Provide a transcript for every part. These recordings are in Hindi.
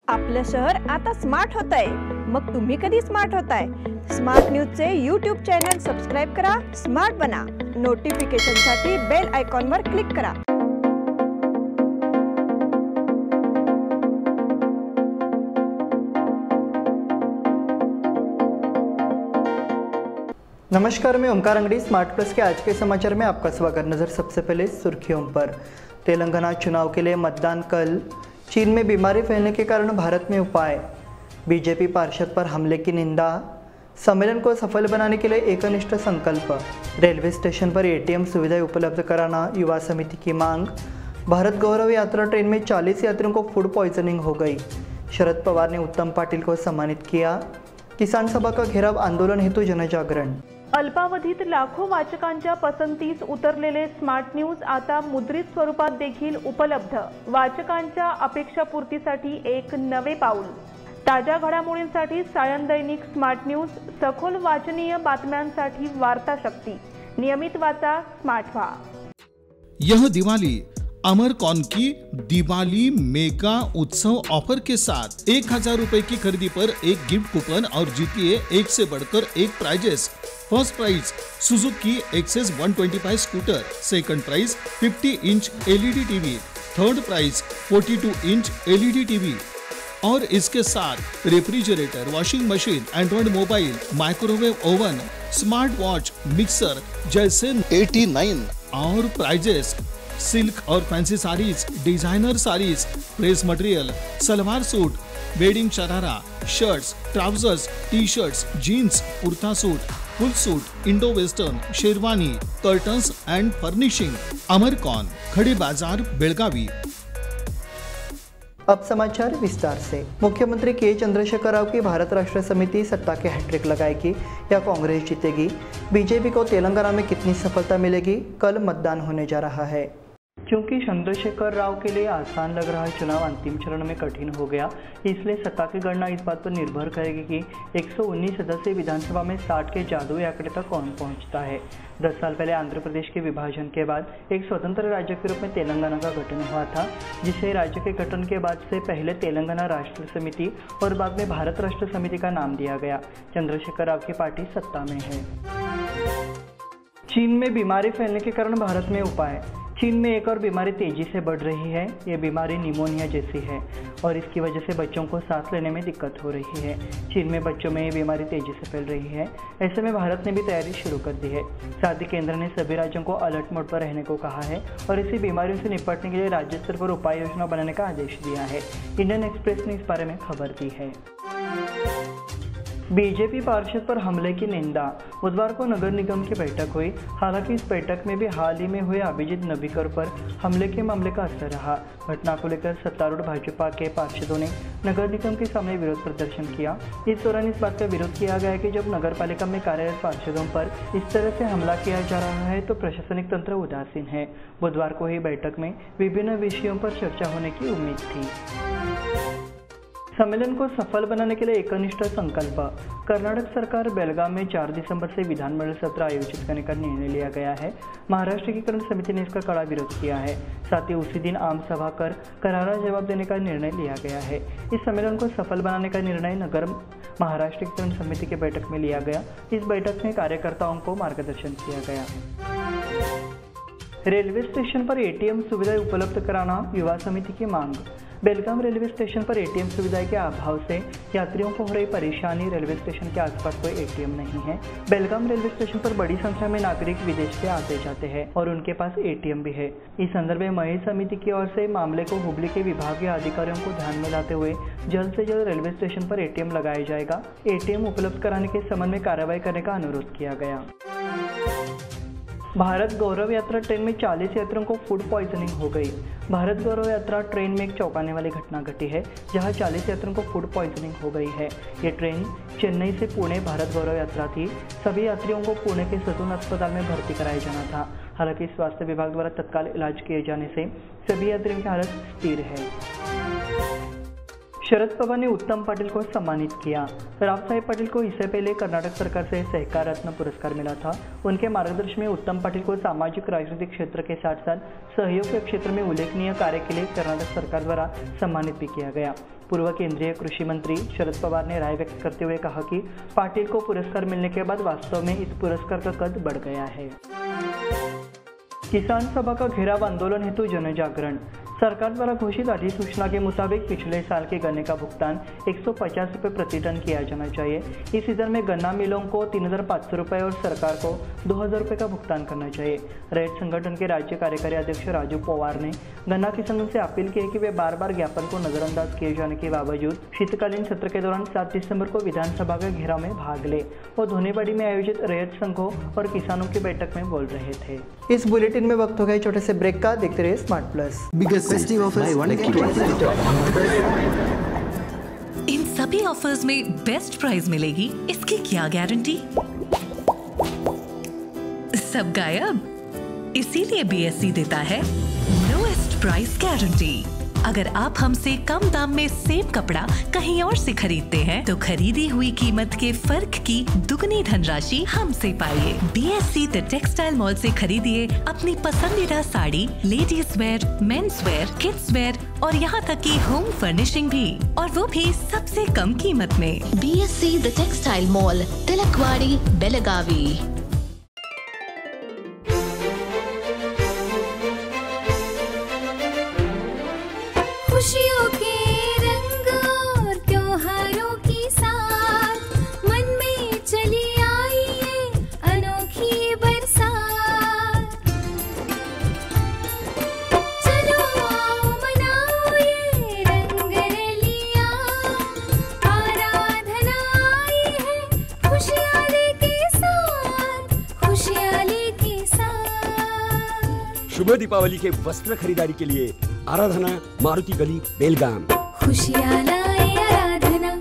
आपलं शहर आता स्मार्ट होत आहे। मग तुम्ही कधी स्मार्ट होताय? स्मार्ट न्यूजचे यूट्यूब चॅनल सबस्क्राइब करा, स्मार्ट बना। नोटिफिकेशनसाठी बेल आयकॉनवर क्लिक करा। नमस्कार, मैं ओमकार अंगड़ी। स्मार्ट प्लस के आज के समाचार में आपका स्वागत। नजर सबसे पहले सुर्खियों पर। तेलंगाना चुनाव के लिए मतदान कल। चीन में बीमारी फैलने के कारण भारत में उपाय। बीजेपी पार्षद पर हमले की निंदा। सम्मेलन को सफल बनाने के लिए एकनिष्ठ संकल्प। रेलवे स्टेशन पर एटीएम सुविधाएं उपलब्ध कराना युवा समिति की मांग। भारत गौरव यात्रा ट्रेन में 40 यात्रियों को फूड पॉइजनिंग हो गई। शरद पवार ने उत्तम पाटिल को सम्मानित किया। किसान सभा का घेराव, आंदोलन हेतु जनजागरण। अल्पावधीत लाखो वाचकांच्या पसंतीस उतरलेले स्मार्ट न्यूज आता मुद्रित स्वरूपात देखील उपलब्ध। वाचकांच्या अपेक्षापूर्तीसाठी एक नवे पाऊल। ताज्या घडामोडींसाठी सायन दैनिक स्मार्ट न्यूज, सखोल वाचनीय बातम्यांसाठी वार्ता शक्ती। नियमित वाचा, स्मार्ट व्हा। यह दिवाली अमरकॉन की दिवाली मेगा उत्सव ऑफर के साथ 1000 रुपए की खरीदी पर एक गिफ्ट कूपन और जीतिए एक से बढ़कर एक prizes. First prize Suzuki Access 125 scooter, second prize 50 inch LED TV, third prize 42 inch LED TV और इसके साथ refrigerator, washing machine, android mobile, microwave oven, smart watch, mixer जैसे 89 और प्राइजेस। सिल्क और fancy saris, designer saris, press material, salwar suit, wedding sharara, shirts, trousers, T shirts, jeans, kurta suit, full suit, Indo western, sherwani, curtains and furnishing. Amarcon, Khadi बाजार, बेलगावी। अब समाचार विस्तार से। मुख्यमंत्री के चंद्रशेखर राव की भारत राष्ट्र समिति सत्ता के हैट्रिक लगाएगी या कांग्रेस जीतेगी? बीजेपी को तेलंगाना में कितनी सफलता मिलेगी? कल मतदान होने जा रहा है। क्योंकि चंद्रशेखर राव के लिए आसान लग रहा चुनाव अंतिम चरण में कठिन हो गया, इसलिए सत्ता की गणना इस बात पर निर्भर करेगी कि 119 सदस्यीय विधानसभा में 60 के जादुई आंकड़े तक कौन पहुंचता है। 10 साल पहले आंध्र प्रदेश के विभाजन के बाद एक स्वतंत्र राज्य के रूप में तेलंगाना का गठन हुआ था, जिसे राज्य के गठन के बाद से पहले तेलंगाना राष्ट्र समिति और बाद में भारत राष्ट्र समिति का नाम दिया गया। चंद्रशेखर राव की पार्टी सत्ता में है। चीन में बीमारी फैलने के कारण भारत में उपाय। चीन में एक और बीमारी तेजी से बढ़ रही है। ये बीमारी निमोनिया जैसी है और इसकी वजह से बच्चों को सांस लेने में दिक्कत हो रही है। चीन में बच्चों में ये बीमारी तेजी से फैल रही है। ऐसे में भारत ने भी तैयारी शुरू कर दी है। साथ ही केंद्र ने सभी राज्यों को अलर्ट मोड पर रहने को कहा है और इसी बीमारियों से निपटने के लिए राज्य स्तर पर उपाय योजना बनाने का आदेश दिया है। इंडियन एक्सप्रेस ने इस बारे में खबर दी है। बीजेपी पार्षद पर हमले की निंदा। बुधवार को नगर निगम की बैठक हुई। हालांकि इस बैठक में भी हाल ही में हुए अभिजीत नबीकर पर हमले के मामले का असर रहा। घटना को लेकर सत्तारूढ़ भाजपा के पार्षदों ने नगर निगम के सामने विरोध प्रदर्शन किया। इस दौरान इस बात का विरोध किया गया कि जब नगर पालिका में कार्यरत पार्षदों पर इस तरह से हमला किया जा रहा है तो प्रशासनिक तंत्र उदासीन है। बुधवार को हुई बैठक में विभिन्न विषयों पर चर्चा होने की उम्मीद थी। सम्मेलन को सफल बनाने के लिए एकनिष्ठ संकल्प। कर्नाटक सरकार बेलगाम में 4 दिसंबर से विधानमंडल सत्र आयोजित करने का निर्णय लिया गया है। महाराष्ट्र एकीकरण समिति ने इसका कड़ा विरोध किया है। साथ ही उसी दिन आम सभा कर करारा जवाब देने का निर्णय लिया गया है। इस सम्मेलन को सफल बनाने का निर्णय नगर महाराष्ट्र एकीकरण समिति की बैठक में लिया गया। इस बैठक में कार्यकर्ताओं को मार्गदर्शन किया गया। रेलवे स्टेशन पर एटीएम सुविधाएं उपलब्ध कराना युवा समिति की मांग। बेलगाम रेलवे स्टेशन पर एटीएम सुविधाएं के अभाव से यात्रियों को हो रही परेशानी। रेलवे स्टेशन के आसपास कोई एटीएम नहीं है। बेलगाम रेलवे स्टेशन पर बड़ी संख्या में नागरिक विदेश से आते जाते हैं और उनके पास एटीएम भी है। इस संदर्भ में मही समिति की ओर से मामले को हुबली के विभागीय अधिकारियों को ध्यान में लाते हुए जल्द से जल्द रेलवे स्टेशन पर एटीएम लगाया जाएगा। एटीएम उपलब्ध कराने के संबंध में कार्रवाई करने का अनुरोध किया गया। भारत गौरव यात्रा ट्रेन में 40 यात्रियों को फूड पॉइजनिंग हो गई। भारत गौरव यात्रा ट्रेन में एक चौंकाने वाली घटना घटी है, जहां 40 यात्रियों को फूड पॉइजनिंग हो गई है। ये ट्रेन चेन्नई से पुणे भारत गौरव यात्रा थी। सभी यात्रियों को पुणे के ससून अस्पताल में भर्ती कराया जाना था। हालांकि स्वास्थ्य विभाग द्वारा तत्काल इलाज किए जाने से सभी यात्रियों की हालत स्थिर है। शरद पवार ने उत्तम पाटिल को सम्मानित किया। राव साहेब पाटिल को इससे पहले कर्नाटक सरकार से सहकार रत्न पुरस्कार मिला था। उनके मार्गदर्शन में उत्तम पाटिल को सामाजिक राजनीतिक क्षेत्र के साथ साथ सहयोग के क्षेत्र में उल्लेखनीय कार्य के लिए कर्नाटक सरकार द्वारा सम्मानित भी किया गया। पूर्व केंद्रीय कृषि मंत्री शरद पवार ने राय व्यक्त करते हुए कहा कि पाटिल को पुरस्कार मिलने के बाद वास्तव में इस पुरस्कार का कद बढ़ गया है। किसान सभा का घेराव आंदोलन हेतु जनजागरण। सरकार द्वारा घोषित अधिसूचना के मुताबिक पिछले साल के गन्ने का भुगतान 150 रुपये प्रति टन किया जाना चाहिए। इस सीजन में गन्ना मिलों को 3,500 रुपये और सरकार को 2,000 रुपये का भुगतान करना चाहिए। रैयत संगठन के राज्य कार्यकारी अध्यक्ष राजू पवार ने गन्ना किसानों से अपील की है कि वे बार बार ज्ञापन को नजरअंदाज किए जाने के बावजूद शीतकालीन सत्र के दौरान 7 दिसंबर को विधानसभा के घेराव में भाग ले। वो धोनीबाड़ी में आयोजित रैयत संघों और किसानों की बैठक में बोल रहे थे। इस बुलेटिन में वक्त हो गया छोटे से ब्रेक का। देखते रहिए स्मार्ट प्लस। इन सभी ऑफर्स में बेस्ट प्राइस मिलेगी, इसकी क्या गारंटी? सब गायब। इसीलिए BSE देता है लोएस्ट प्राइस गारंटी। अगर आप हमसे कम दाम में सेम कपड़ा कहीं और से खरीदते हैं तो खरीदी हुई कीमत के फर्क की दुगनी धनराशि हमसे पाइए। BSE द टेक्सटाइल मॉल से खरीदिए अपनी पसंदीदा sari, ladies wear, men's wear, kids where और यहाँ तक की होम फर्निशिंग भी, और वो भी सबसे कम कीमत में। BSE the textile mall, Tilakwadi, Belagavi. खुशियों के रंग और त्योहारों की साथ मन में चली आई है अनोखी बरसात। चलो आओ मनाओ ये रंग रलियां, आराधना आई है खुशियाँ लेके साथ, खुशियाँ लेके साथ। शुभ दीपावली के वस्त्र खरीदारी के लिए आराधना, मारुति गली, बेलगाम। खुशियाँ लाए आराधना।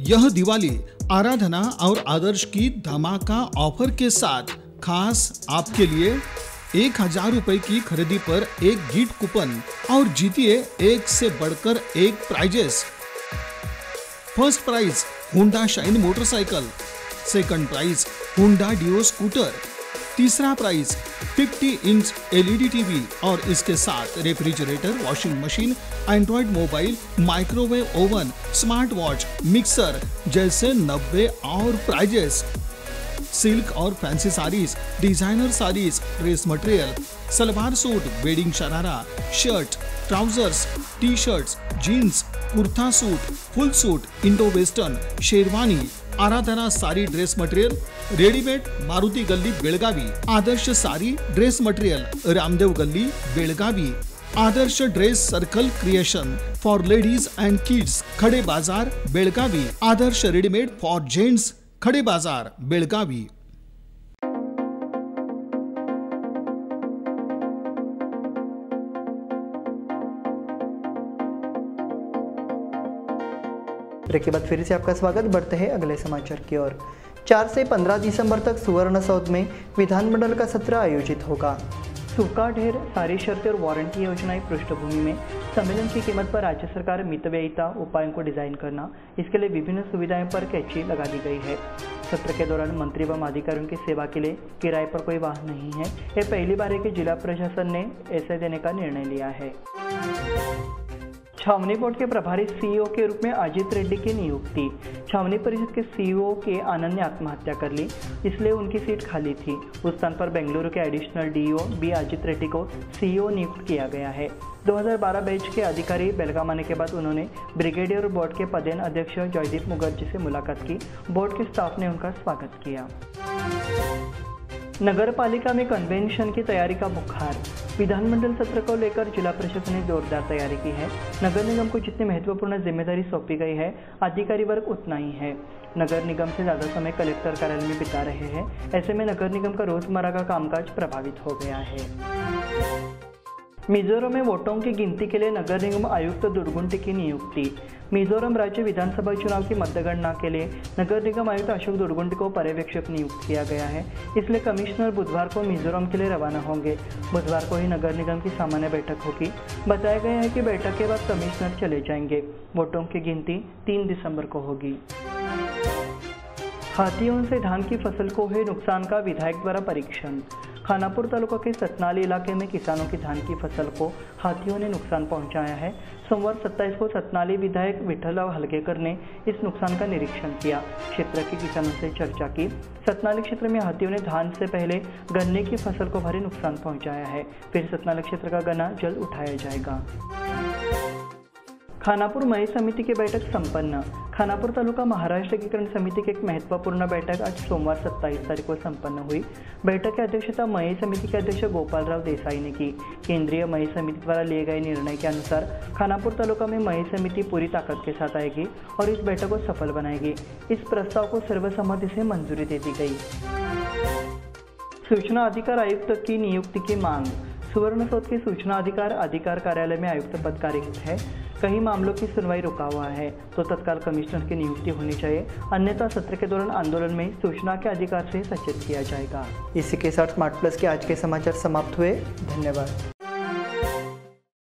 यह दिवाली आराधना और आदर्श की धमाका ऑफर के साथ खास आपके लिए 1,000 रुपए की खरीदी पर एक गिफ्ट कूपन और जीतिए एक से बढ़कर एक prizes. First prize Honda Shine motorcycle, second prize Honda Dio scooter, तीसरा प्राइज 50 इंच LED टीवी और इसके साथ refrigerator, washing machine, android mobile, microwave oven, smart watch, mixer जैसे 90 और प्राइजेस। सिल्क और fancy saris, designer saris, dress material, salwar suit, wedding sharara, shirt, trousers, T shirts, jeans, kurta suit, full suit, Indo western, sherwani, Aradhana sari dress material, readymade, Maruti Galli Belagavi, Adarsh sari dress material, Ramdev Galli Belagavi, Adarsh dress circle creation for ladies and kids, Khade Bazaar Belagavi, Adarsh readymade for gents, Khade Bazaar Belagavi. Break के बाद फिर से आपका स्वागत। बढ़ते हैं अगले समाचार की ओर। 4 से 15 दिसंबर तक सुवर्ण सौध में विधानमंडल का सत्र आयोजित होगा। सूखा ढेर, सारी शर्तें और वारंटी योजना की पृष्ठभूमि में सम्मेलन की कीमत पर राज्य सरकार मितव्ययिता उपायों को डिजाइन करना, इसके लिए विभिन्न सुविधाएं पर कैची लगा दी गई है। सत्र के दौरान मंत्री व अधिकारियों की सेवा के लिए किराए पर कोई वाहन नहीं है। यह पहली बार है कि जिला प्रशासन ने ऐसे देने का निर्णय लिया है। छावनी बोर्ड के प्रभारी CEO के रूप में अजित रेड्डी की नियुक्ति। छावनी परिषद के CEO के आनंद ने आत्महत्या कर ली, इसलिए उनकी सीट खाली थी। उस स्थान पर बेंगलुरु के additional DO B Ajit Reddy को CEO नियुक्त किया गया है। 2012 बैच के अधिकारी बेलगाम आने के बाद उन्होंने ब्रिगेडियर बोर्ड के पदेन अध्यक्ष जयदीप मुखर्जी से मुलाकात की। बोर्ड के स्टाफ ने उनका स्वागत किया। नगर पालिका में कन्वेंशन की तैयारी का बुखार। विधानमंडल सत्र को लेकर जिला प्रशासन ने जोरदार तैयारी की है। नगर निगम को जितनी महत्वपूर्ण जिम्मेदारी सौंपी गई है, अधिकारी वर्ग उतना ही है। नगर निगम से ज़्यादा समय कलेक्टर कार्यालय में बिता रहे हैं। ऐसे में नगर निगम का रोजमर्रा का कामकाज प्रभावित हो गया है। मिजोरम में वोटों की गिनती के लिए नगर निगम आयुक्त दुर्गुंटी की नियुक्ति। मिजोरम राज्य विधानसभा चुनाव की मतगणना के लिए नगर निगम आयुक्त अशोक दुर्गुंटी को पर्यवेक्षक नियुक्त किया गया है। इसलिए कमिश्नर बुधवार को मिजोरम के लिए रवाना होंगे। बुधवार को ही नगर निगम की सामान्य बैठक होगी। बताया गया है कि बैठक के बाद कमिश्नर चले जाएंगे। वोटों की गिनती 3 दिसंबर को होगी। हाथियों से धान की फसल को हुए नुकसान का विधायक द्वारा परीक्षण। खानापुर तालुका के सतनाली इलाके में किसानों की धान की फसल को हाथियों ने नुकसान पहुंचाया है। सोमवार 27 को सतनाली विधायक विठ्ठलराव हलगेकर ने इस नुकसान का निरीक्षण किया, क्षेत्र के किसानों से चर्चा की। सतनाली क्षेत्र में हाथियों ने धान से पहले गन्ने की फसल को भारी नुकसान पहुंचाया है, फिर सतनाली क्षेत्र का गन्ना जल्द उठाया जाएगा। खानापुर मई समिति की बैठक संपन्न। खानापुर तालुका महाराष्ट्र एकीकरण समिति की एक महत्वपूर्ण बैठक आज सोमवार 27 तारीख को संपन्न हुई। बैठक की अध्यक्षता मई समिति के अध्यक्ष गोपालराव देसाई ने की। केंद्रीय मई समिति द्वारा लिए गए निर्णय के अनुसार खानापुर तालुका में मई समिति पूरी ताकत के साथ आएगी और इस बैठक को सफल बनाएगी। इस प्रस्ताव को सर्वसम्मति से मंजूरी दे दी गई। सूचना अधिकार आयुक्त की नियुक्ति की मांग। सुवर्णसौध के सूचना अधिकार कार्यालय में आयुक्त पद कार्यरत है। कई मामलों की सुनवाई रुका हुआ है, तो तत्काल कमिश्नर की नियुक्ति होनी चाहिए, अन्यथा सत्र के दौरान आंदोलन में सूचना के अधिकार से सचेत किया जाएगा। इसी के साथ स्मार्ट प्लस के आज के समाचार समाप्त हुए। धन्यवाद।